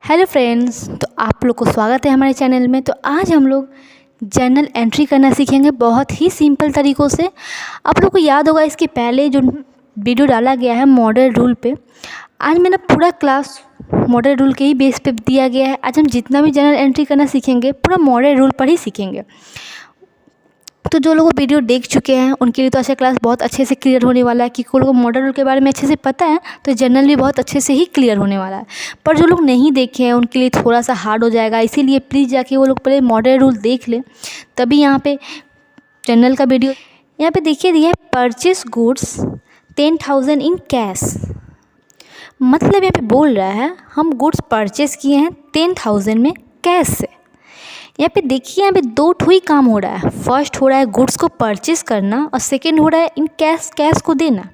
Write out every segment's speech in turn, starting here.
Hello friends, तो आप लोग को स्वागत है हमारे चैनल में। तो आज हम लोग जर्नल एंट्री करना सीखेंगे बहुत ही सिंपल तरीक़ों से। आप लोग को याद होगा इसके पहले जो वीडियो डाला गया है मॉडल रूल पे, आज मैंने पूरा क्लास मॉडल रूल के ही बेस पे दिया गया है। आज हम जितना भी जर्नल एंट्री करना सीखेंगे पूरा मॉडल रूल पर ही सीखेंगे। तो जो लोग वीडियो देख चुके हैं उनके लिए तो अच्छा क्लास बहुत अच्छे से क्लियर होने वाला है, क्योंकि लोगों को मॉडल रूल के बारे में अच्छे से पता है तो जर्नल भी बहुत अच्छे से ही क्लियर होने वाला है। पर जो लोग नहीं देखे हैं उनके लिए थोड़ा सा हार्ड हो जाएगा, इसीलिए प्लीज़ जाके वो लोग पहले मॉडल रूल देख लें, तभी यहाँ पे जर्नल का वीडियो। यहाँ पे देखिए दिया है परचेस गुड्स 10,000 इन कैश। मतलब यहाँ पे बोल रहा है हम गुड्स परचेस किए हैं 10,000 में कैश से। यहाँ पे देखिए यहाँ पे दो ठो ही काम हो रहा है। फर्स्ट हो रहा है गुड्स को परचेस करना और सेकंड हो रहा है इन कैश को देना।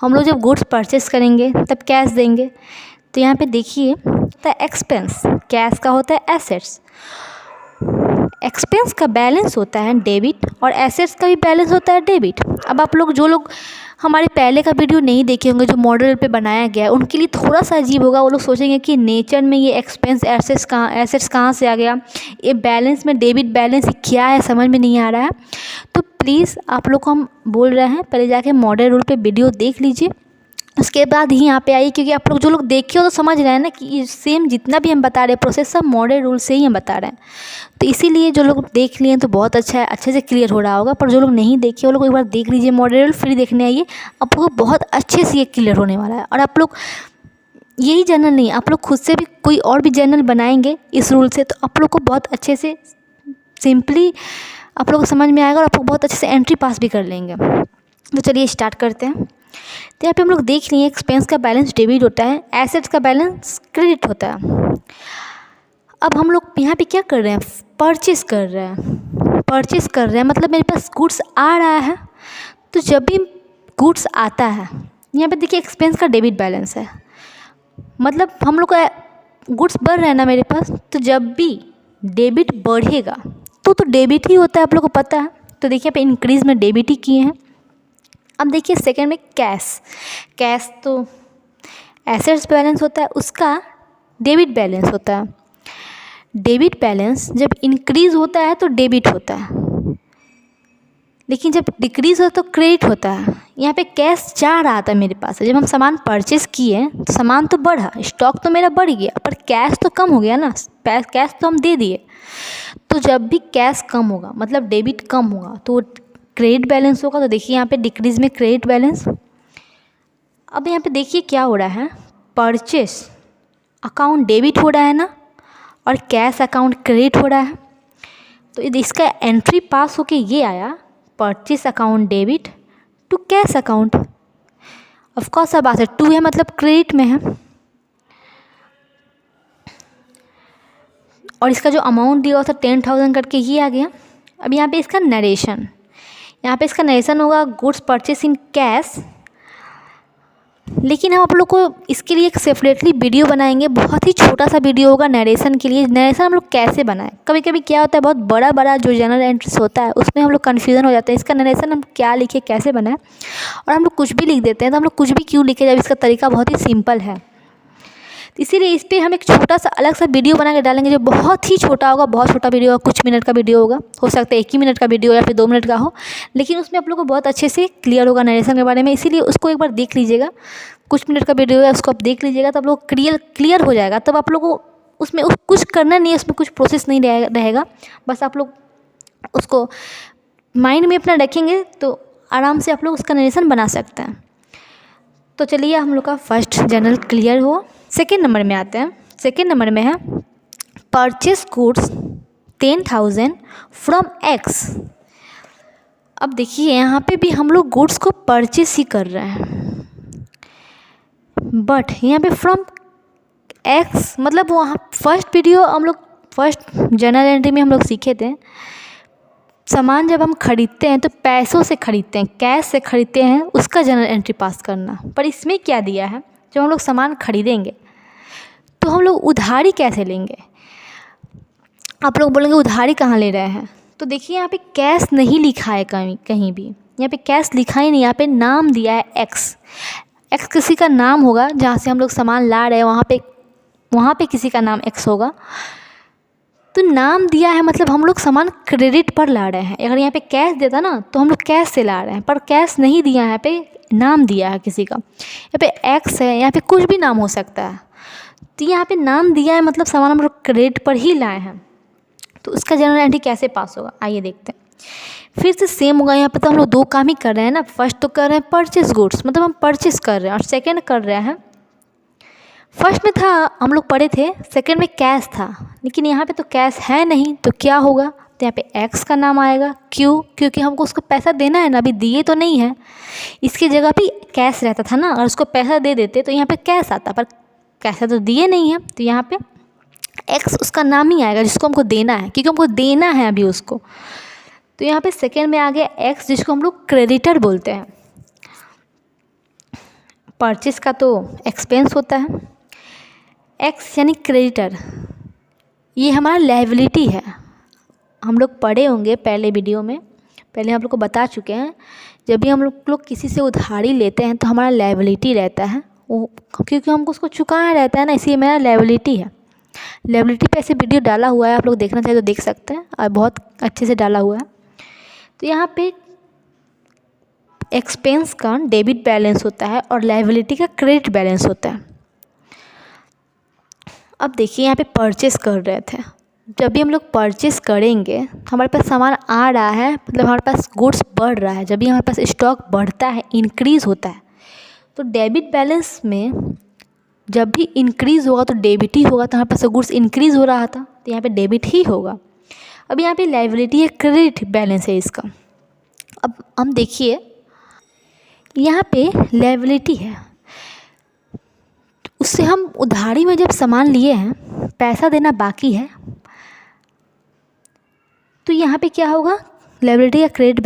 हम लोग जब गुड्स परचेस करेंगे तब कैश देंगे। तो यहाँ पे देखिए द एक्सपेंस कैश का होता है एसेट्स, एक्सपेंस का बैलेंस होता है डेबिट और एसेट्स का भी बैलेंस होता है डेबिट। अब आप लोग जो लोग हमारे पहले का वीडियो नहीं देखे होंगे जो मॉडल पे बनाया गया है उनके लिए थोड़ा सा अजीब होगा। वो लोग सोचेंगे कि नेचर में ये एक्सपेंस एसेट्स कहाँ से आ गया, ये बैलेंस में डेबिट बैलेंस क्या है, समझ में नहीं आ रहा है। तो प्लीज़ आप लोग को हम बोल रहे हैं पहले जाके मॉडल रूल पे वीडियो देख लीजिए, उसके बाद ही यहाँ पे आइए, क्योंकि आप लोग जो लोग देखे हो तो समझ रहे हैं ना कि ये सेम जितना भी हम बता रहे हैं प्रोसेस सब मॉडल रूल से ही हम बता रहे हैं। तो इसीलिए जो लोग देख लिए तो बहुत अच्छा है, अच्छे से क्लियर हो रहा होगा। पर जो लोग नहीं देखे वो लोग एक बार देख लीजिए मॉडल रूल, फिर देखने आइए, आप लोग को बहुत अच्छे से ये क्लियर होने वाला है। और आप लोग यही जर्नल नहीं, आप लोग खुद से भी कोई और भी जर्नल बनाएंगे इस रूल से, तो आप लोग को बहुत अच्छे से सिंपली आप लोग को समझ में आएगा और आप लोग बहुत अच्छे से एंट्री पास भी कर लेंगे। तो चलिए स्टार्ट करते हैं। तो यहाँ पे हम लोग देख लिए एक्सपेंस का बैलेंस डेबिट होता है, एसेट्स का बैलेंस क्रेडिट होता है। अब हम लोग यहाँ पे क्या कर रहे हैं, परचेस कर रहे हैं। मतलब मेरे पास गुड्स आ रहा है। तो जब भी गुड्स आता है यहाँ पे देखिए एक्सपेंस का डेबिट बैलेंस है, मतलब हम लोग का गुड्स बढ़ रहा है ना मेरे पास, तो जब भी डेबिट बढ़ेगा तो डेबिट ही होता है, आप लोग को पता है। तो देखिए यहाँ पे इंक्रीज़ में डेबिट ही किए हैं। अब देखिए सेकंड में कैश तो एसेट्स बैलेंस होता है, उसका डेबिट बैलेंस होता है। डेबिट बैलेंस जब इंक्रीज़ होता है तो डेबिट होता है, लेकिन जब डिक्रीज़ होता है तो क्रेडिट होता है। यहाँ पे कैश जा रहा था मेरे पास, जब हम सामान परचेस किए तो सामान तो बढ़ा, स्टॉक तो मेरा बढ़ गया, पर कैश तो कम हो गया ना, कैश तो हम दे दिए। तो जब भी कैश कम होगा मतलब डेबिट कम होगा तो क्रेडिट बैलेंस होगा। तो देखिए यहाँ पे डिक्रीज़ में क्रेडिट बैलेंस। अब यहाँ पे देखिए क्या हो रहा है, परचेस अकाउंट डेबिट हो रहा है ना, और कैश अकाउंट क्रेडिट हो रहा है। तो इसका एंट्री पास होके ये आया purchase account debit to cash account. Of course अब बात है टू है मतलब क्रेडिट में है, और इसका जो अमाउंट दिया हुआ था 10,000 करके ये आ गया। अब यहाँ पे इसका नरेशन, यहाँ पे इसका नरेशन होगा गुड्स परचेस इन कैश। लेकिन हम आप लोग को इसके लिए एक सेपरेटली वीडियो बनाएंगे, बहुत ही छोटा सा वीडियो होगा नरेशन के लिए। नरेशन हम लोग कैसे बनाएं, कभी कभी क्या होता है बहुत बड़ा बड़ा जो जर्नल एंट्रीज होता है उसमें हम लोग कन्फ्यूज़न हो जाते हैं, इसका नरेशन हम क्या लिखे कैसे बनाएं, और हम लोग कुछ भी लिख देते हैं। तो हम लोग कुछ भी क्यों लिखे जब इसका तरीका बहुत ही सिंपल है। इसीलिए इस पर हम एक छोटा सा अलग सा वीडियो बना के डालेंगे जो बहुत ही छोटा होगा, बहुत छोटा वीडियो होगा, कुछ मिनट का वीडियो होगा, हो सकता है 1 ही मिनट का वीडियो या फिर 2 मिनट का हो, लेकिन उसमें आप लोग को बहुत अच्छे से क्लियर होगा नरेशन के बारे में। इसीलिए उसको एक बार देख लीजिएगा, कुछ मिनट का वीडियो है उसको आप देख लीजिएगा, तब लोग क्लियर हो जाएगा। तब आप लोग को उसमें कुछ करना नहीं है, उसमें कुछ प्रोसेस नहीं रहेगा, बस आप लोग उसको माइंड में अपना रखेंगे तो आराम से आप लोग उसका नरेशन बना सकते हैं। तो चलिए हम लोग का फर्स्ट जर्नल क्लियर हुआ। सेकेंड नंबर में आते हैं। सेकेंड नंबर में है परचेस गुड्स 10,000 फ्रॉम एक्स। अब देखिए यहाँ पे भी हम लोग गुड्स को परचेस ही कर रहे हैं, बट यहाँ पे फ्रॉम एक्स मतलब वहाँ फर्स्ट वीडियो हम लोग फर्स्ट जर्नल एंट्री में हम लोग सीखे थे सामान जब हम खरीदते हैं तो पैसों से खरीदते हैं, कैश से खरीदते हैं, उसका जर्नल एंट्री पास करना। पर इसमें क्या दिया है, जब हम लोग सामान खरीदेंगे तो हम लोग उधारी कैसे लेंगे। आप लोग बोलेंगे उधारी कहाँ ले रहे हैं, तो देखिए यहाँ पे कैश नहीं लिखा है कहीं भी, यहाँ पे कैश लिखा ही नहीं, यहाँ पे नाम दिया है एक्स। एक्स किसी का नाम होगा जहाँ से हम लोग सामान ला रहे हैं, वहाँ पे वहाँ पे किसी का नाम x होगा। तो नाम दिया है मतलब हम लोग सामान क्रेडिट पर ला रहे हैं। अगर यहाँ पे कैश देता ना तो हम लोग कैश से ला रहे हैं, पर कैश नहीं दिया है, यहाँ पे नाम दिया है किसी का। यहाँ पे x है, यहाँ पे कुछ भी नाम हो सकता है। तो यहाँ पे नाम दिया है मतलब सामान हम लोग क्रेडिट पर ही लाए हैं। तो उसका जनरल एंट्री कैसे पास होगा, आइए देखते हैं। फिर से सेम होगा। यहाँ पे तो हम लोग दो काम ही कर रहे हैं ना। फर्स्ट तो कर रहे हैं परचेस गुड्स, मतलब हम परचेस कर रहे हैं, और सेकेंड कर रहे हैं, फर्स्ट में था हम लोग पढ़े थे, सेकेंड में कैश था, लेकिन यहाँ पे तो कैश है नहीं। तो क्या होगा, तो यहाँ पे एक्स का नाम आएगा। क्यों, क्योंकि हमको उसको पैसा देना है ना, अभी दिए तो नहीं है। इसकी जगह पे कैश रहता था ना, अगर उसको पैसा दे देते तो यहाँ पे कैश आता, पर कैसा तो दिए नहीं है, तो यहाँ पे एक्स उसका नाम ही आएगा जिसको हमको देना है, क्योंकि हमको देना है अभी उसको। तो यहाँ पे सेकेंड में आ गया एक्स, जिसको हम लोग क्रेडिटर बोलते हैं। परचेस का तो एक्सपेंस होता है। एक्स यानी क्रेडिटर, ये हमारा लायबिलिटी है। हम लोग पढ़े होंगे पहले वीडियो में, पहले हम लोग को बता चुके हैं, जब भी हम लोग किसी से उधारी लेते हैं तो हमारा लायबिलिटी रहता है वो, क्योंकि हमको उसको चुकाना रहता है ना, इसलिए मेरा लायबिलिटी है। लायबिलिटी पे ऐसे वीडियो डाला हुआ है, आप लोग देखना चाहे तो देख सकते हैं, और बहुत अच्छे से डाला हुआ है। तो यहाँ पे एक्सपेंस का डेबिट बैलेंस होता है और लायबिलिटी का क्रेडिट बैलेंस होता है। अब देखिए यहाँ पे परचेस कर रहे थे, जब भी हम लोग परचेस करेंगे हमारे पास सामान आ रहा है, मतलब हमारे पास गुड्स बढ़ रहा है। जब भी हमारे पास स्टॉक बढ़ता है, इंक्रीज़ होता है, तो डेबिट बैलेंस में जब भी इंक्रीज़ होगा तो डेबिट ही होगा। तो हमारे पास गुड्स इंक्रीज़ हो रहा था, तो यहाँ पे डेबिट ही होगा। अब यहाँ पे लायबिलिटी है, क्रेडिट बैलेंस है इसका। अब हम देखिए यहाँ पे लायबिलिटी है, उससे हम उधारी में जब सामान लिए हैं, पैसा देना बाकी है, तो यहाँ पे क्या होगा, लायबिलिटी या क्रेडिट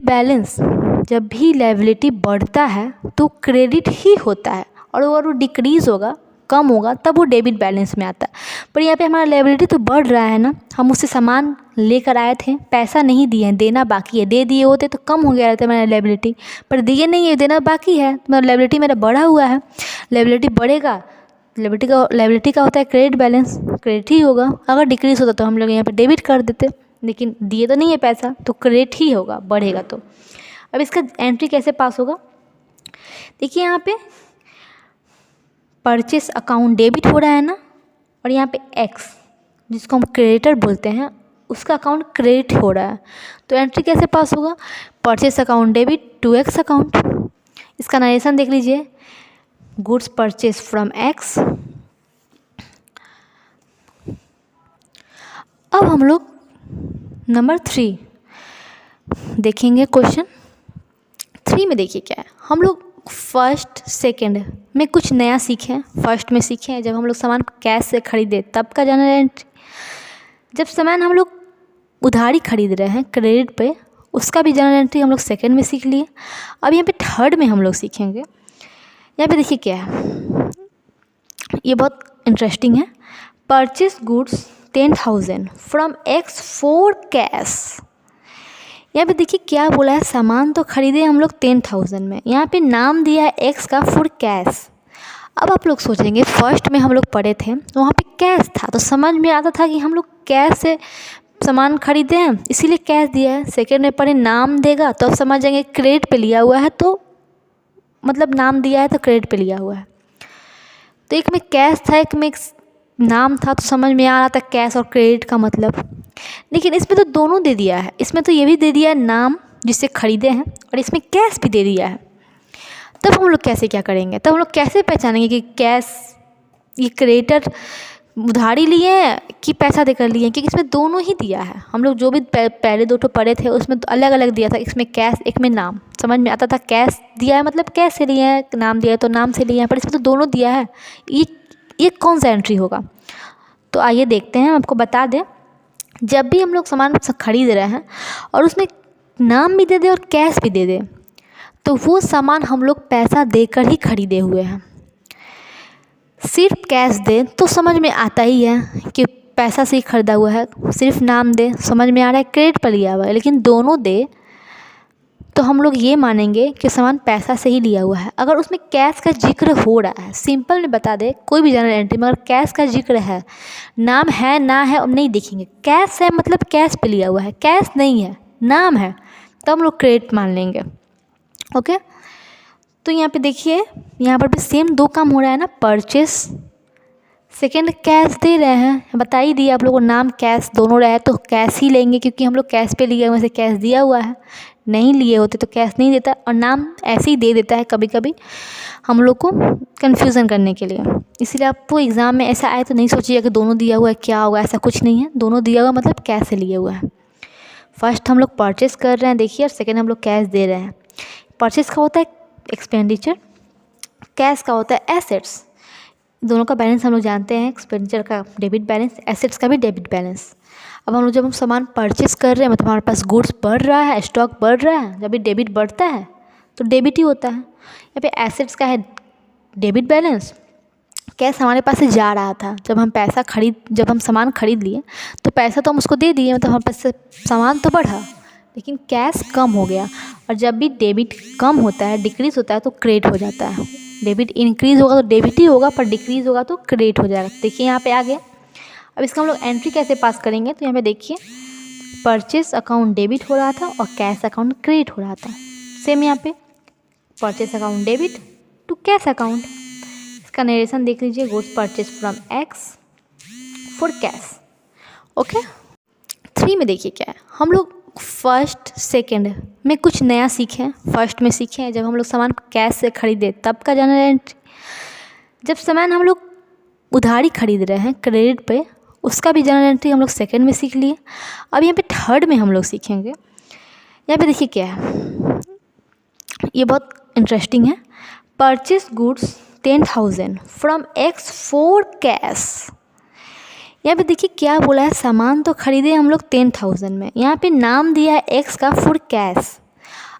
बैलेंस। जब भी लायबिलिटी बढ़ता है तो क्रेडिट ही होता है, और अगर वो डिक्रीज़ होगा, कम होगा, तब वो डेबिट बैलेंस में आता है। पर यहाँ पे हमारा लायबिलिटी तो बढ़ रहा है ना, हम उससे सामान लेकर आए थे, पैसा नहीं दिए हैं, देना बाकी है। दे दिए होते तो कम हो गया रहता मेरा लायबिलिटी, पर दिए नहीं है, देना बाकी है, तो मेरा लायबिलिटी मेरा बढ़ा हुआ है। लायबिलिटी बढ़ेगा, लायबिलिटी का होता है क्रेडिट बैलेंस, क्रेडिट ही होगा। अगर डिक्रीज़ होता तो हम लोग यहाँ पे डेबिट कर देते, लेकिन दिए तो नहीं है पैसा, तो क्रेडिट ही होगा, बढ़ेगा। तो अब इसका एंट्री कैसे पास होगा, देखिए यहाँ पे परचेस अकाउंट डेबिट हो रहा है ना, और यहाँ पे एक्स जिसको हम क्रेडिटर बोलते हैं, उसका अकाउंट क्रेडिट हो रहा है। तो एंट्री कैसे पास होगा, purchase account debit to X account. इसका नरेशन देख लीजिए, गुड्स परचेस फ्रॉम एक्स। अब हम लोग नंबर 3 देखेंगे। क्वेश्चन 3 में देखिए क्या है, हम लोग फर्स्ट सेकंड में कुछ नया सीखे। फर्स्ट में सीखे जब हम लोग सामान कैश से खरीदे तब का जनरल एंट्री, जब सामान हम लोग उधारी खरीद रहे हैं क्रेडिट पे, उसका भी जनरल एंट्री हम लोग सेकंड में सीख लिए। अब यहाँ पे थर्ड में हम लोग सीखेंगे। यहाँ पे देखिए क्या है, ये बहुत इंटरेस्टिंग है। Purchase goods 10,000 from X for cash. यहाँ पे देखिए क्या बोला है, सामान तो खरीदे हम लोग 10,000 में, यहाँ पे नाम दिया है एक्स का फॉर कैश। अब आप लोग सोचेंगे फर्स्ट में हम लोग पढ़े थे वहाँ पे कैश था, तो समझ में आता था कि हम लोग कैश से सामान खरीदे हैं इसीलिए कैश दिया है। सेकेंड में पढ़े नाम देगा तो अब समझ जाएंगे क्रेडिट पे लिया हुआ है, तो मतलब नाम दिया है तो क्रेडिट पे लिया हुआ है। तो एक में कैश था, एक में नाम था, तो समझ में आ रहा था कैश और क्रेडिट का मतलब। लेकिन इसमें तो दोनों दे दिया है, इसमें तो ये भी दे दिया है नाम जिससे खरीदे हैं, और इसमें कैश भी दे दिया है। तब हम लोग कैसे क्या करेंगे, तब हम लोग कैसे पहचानेंगे कि कैश ये क्रेडिटर उधारी लिए हैं कि पैसा देकर लिए हैं, क्योंकि इसमें दोनों ही दिया है। हम लोग जो भी पहले दो पढ़े थे उसमें तो अलग अलग दिया था, इसमें कैश एक में नाम। समझ में आता था कैश दिया है मतलब कैश से लिए हैं, नाम दिया है तो नाम से लिए हैं, पर इसमें तो दोनों दिया है। ये कौन सा एंट्री होगा, तो आइए देखते हैं। आपको बता दें, जब भी हम लोग सामान खरीद रहे हैं और उसमें नाम भी दे दे और कैश भी दे दे, तो वो सामान हम लोग पैसा देकर ही खरीदे हुए हैं। सिर्फ कैश दे तो समझ में आता ही है कि पैसा से ही खरीदा हुआ है, सिर्फ नाम दे समझ में आ रहा है क्रेडिट पर लिया हुआ है, लेकिन दोनों दे तो हम लोग ये मानेंगे कि सामान पैसा से ही लिया हुआ है। अगर उसमें कैश का जिक्र हो रहा है, सिंपल में बता दे कोई भी जनरल एंट्री में अगर कैश का जिक्र है, नाम है ना है हम नहीं देखेंगे। कैश है मतलब कैश पे लिया हुआ है, कैश नहीं है नाम है, तो हम लोग क्रेडिट मान लेंगे। ओके, तो यहाँ पे देखिए, यहाँ पर भी सेम दो काम हो रहा है ना, परचेस सेकेंड कैश दे रहे हैं, बता ही दिया आप लोगों को, नाम कैश दोनों रहे तो कैश ही लेंगे क्योंकि हम लोग कैश पे लिए हुए से कैश दिया हुआ है। नहीं लिए होते तो कैश नहीं देता, और नाम ऐसे ही दे देता है कभी कभी हम लोग को कन्फ्यूज़न करने के लिए। इसीलिए आपको एग्ज़ाम में ऐसा आए तो नहीं सोचिएगा कि दोनों दिया हुआ है क्या होगा, ऐसा कुछ नहीं है। दोनों दिया हुआ मतलब कैश से लिए हुआ है। फर्स्ट हम लोग परचेस कर रहे हैं देखिए, और सेकेंड हम लोग कैश दे रहे हैं। परचेस का होता है एक्सपेंडिचर, कैश का होता है एसेट्स। दोनों का बैलेंस हम लोग जानते हैं, एक्सपेंडिचर का डेबिट बैलेंस, एसेट्स का भी डेबिट बैलेंस। अब हम लोग जब हम सामान परचेस कर रहे हैं मतलब हमारे पास गुड्स बढ़ रहा है, स्टॉक बढ़ रहा है, जब भी डेबिट बढ़ता है तो डेबिट ही होता है। यहाँ पे एसेट्स का है डेबिट बैलेंस, कैश हमारे पास से जा रहा था, जब हम सामान खरीद लिए तो पैसा तो हम उसको दे दिए, मतलब हमारे पास से सामान तो बढ़ा लेकिन कैश कम हो गया। और जब भी डेबिट कम होता है, डिक्रीज़ होता है तो क्रेडिट हो जाता है। डेबिट इंक्रीज़ होगा तो डेबिट ही होगा, पर डिक्रीज़ होगा तो क्रेडिट हो जाएगा। देखिए यहाँ पे आ गया। अब इसका हम लोग एंट्री कैसे पास करेंगे, तो यहाँ पे देखिए परचेस अकाउंट डेबिट हो रहा था और कैश अकाउंट क्रेडिट हो रहा था। सेम यहाँ पे purchase account debit to cash account. इसका नरेशन देख लीजिए, goods purchase from X for cash. Okay, 3 में देखिए क्या है, हम लोग फर्स्ट सेकंड में कुछ नया सीखे। फर्स्ट में सीखे जब हम लोग सामान कैश से खरीदे तब का जनरल एंट्री, जब सामान हम लोग उधारी खरीद रहे हैं क्रेडिट पे उसका भी जनरल एंट्री हम लोग सेकंड में सीख लिए। अब यहाँ पे थर्ड में हम लोग सीखेंगे। यहाँ पे देखिए क्या है, ये बहुत इंटरेस्टिंग है। Purchase goods 10,000 from X for cash. यहाँ पे देखिए क्या बोला है, सामान तो खरीदे हम लोग 10,000 में, यहाँ पे नाम दिया है एक्स का फॉर कैश।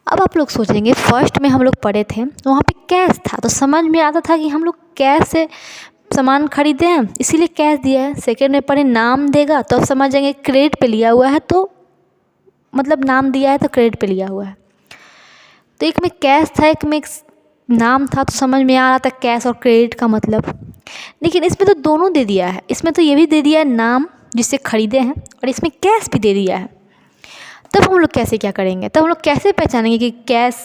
अब आप लोग सोचेंगे फर्स्ट में हम लोग पढ़े थे वहाँ पे कैश था तो समझ में आता था कि हम लोग कैश से सामान खरीदे हैं इसीलिए कैश दिया है। सेकेंड में पढ़े नाम देगा तो अब समझ जाएंगे क्रेडिट पे लिया हुआ है, तो मतलब नाम दिया है तो क्रेडिट पे लिया हुआ है। तो एक में कैश था, एक में नाम था, तो समझ में आ रहा था कैश और क्रेडिट का मतलब। लेकिन इसमें तो दोनों दे दिया है, इसमें तो ये भी दे दिया है नाम जिससे खरीदे हैं और इसमें कैश भी दे दिया है। तब हम लोग कैसे क्या करेंगे, तब हम लोग कैसे पहचानेंगे कि कैश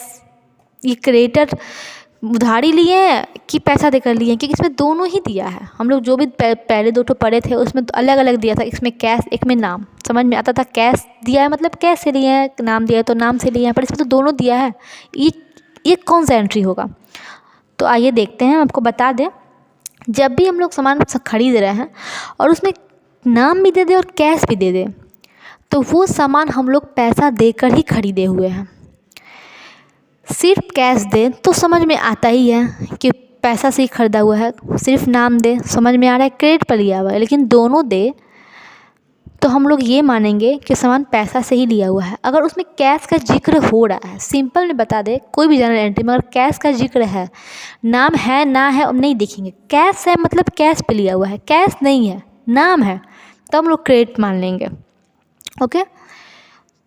ये क्रेडिटर उधारी लिए हैं कि पैसा देकर लिए हैं, क्योंकि इसमें दोनों ही दिया है। हम लोग जो भी पहले दो पढ़े थे उसमें तो अलग अलग दिया था, इसमें कैश एक में नाम। समझ में आता था कैश दिया है मतलब कैश से लिए हैं, नाम दिया है तो नाम से लिए हैं, पर इसमें तो दोनों दिया है। ये कौन सा एंट्री होगा, तो आइए देखते हैं। आपको बता दें, जब भी हम लोग सामान खरीद रहे हैं और उसमें नाम भी दे दे और कैश भी दे दे तो वो सामान हम लोग पैसा देकर ही खरीदे हुए हैं। सिर्फ कैश दे तो समझ में आता ही है कि पैसा से ही खरीदा हुआ है, सिर्फ नाम दे समझ में आ रहा है क्रेडिट पर लिया हुआ है, लेकिन दोनों दे तो हम लोग ये मानेंगे कि सामान पैसा से ही लिया हुआ है। अगर उसमें कैश का जिक्र हो रहा है, सिंपल में बता दे कोई भी जनरल एंट्री में अगर कैश का जिक्र है, नाम है ना है हम नहीं देखेंगे। कैश है मतलब कैश पे लिया हुआ है, कैश नहीं है नाम है, तो हम लोग क्रेडिट मान लेंगे। ओके,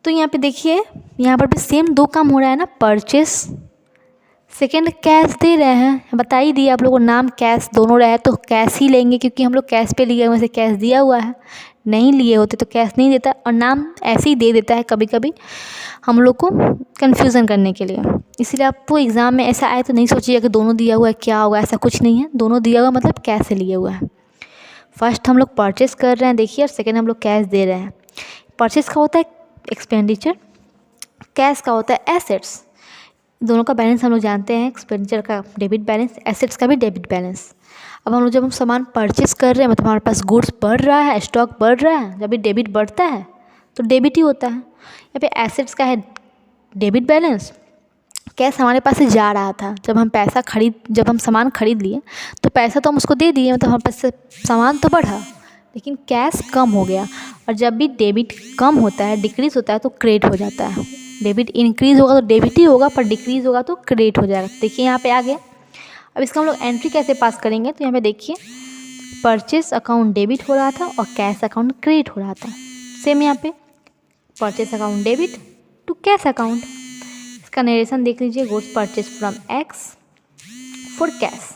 तो यहाँ पे देखिए, यहाँ पर भी सेम दो काम हो रहा है ना, परचेस सेकेंड कैश दे रहे हैं, बता ही दिया आप लोगों को, नाम कैश दोनों रहे तो कैश ही लेंगे क्योंकि हम लोग कैश पे लिए हुए से कैश दिया हुआ है। नहीं लिए होते तो कैश नहीं देता, और नाम ऐसे ही दे देता है कभी कभी हम लोग को कन्फ्यूज़न करने के लिए। इसीलिए आपको एग्ज़ाम में ऐसा आए तो नहीं सोचिएगा कि दोनों दिया हुआ है क्या होगा, ऐसा कुछ नहीं है। दोनों दिया हुआ मतलब कैश से लिए हुआ है। फर्स्ट हम लोग परचेस कर रहे हैं देखिए, और सेकेंड हम लोग कैश दे रहे हैं। परचेस का होता है एक्सपेंडिचर, कैश का होता है एसेट्स। दोनों का बैलेंस हम लोग जानते हैं, एक्सपेंडिचर का डेबिट बैलेंस, एसेट्स का भी डेबिट बैलेंस। अब हम लोग जब हम सामान परचेस कर रहे हैं मतलब हमारे पास गुड्स बढ़ रहा है, स्टॉक बढ़ रहा है, जब भी डेबिट बढ़ता है तो डेबिट ही होता है। यहाँ पे एसेट्स का है डेबिट बैलेंस, कैश हमारे पास से जा रहा था, जब हम सामान खरीद लिए तो पैसा तो हम उसको दे दिए, मतलब हमारे पास से सामान तो बढ़ा लेकिन कैश कम हो गया। और जब भी डेबिट कम होता है, डिक्रीज़ होता है तो क्रेडिट हो जाता है। डेबिट इंक्रीज़ होगा तो डेबिट ही होगा, पर डिक्रीज़ होगा तो क्रेडिट हो जाएगा। देखिए यहाँ पे आ गया। अब इसका हम लोग एंट्री कैसे पास करेंगे, तो यहाँ पे देखिए परचेस अकाउंट डेबिट हो रहा था और कैश अकाउंट क्रेडिट हो रहा था। सेम यहाँ पे purchase account debit to cash account. इसका नरेशन देख लीजिए, goods purchase from X for cash.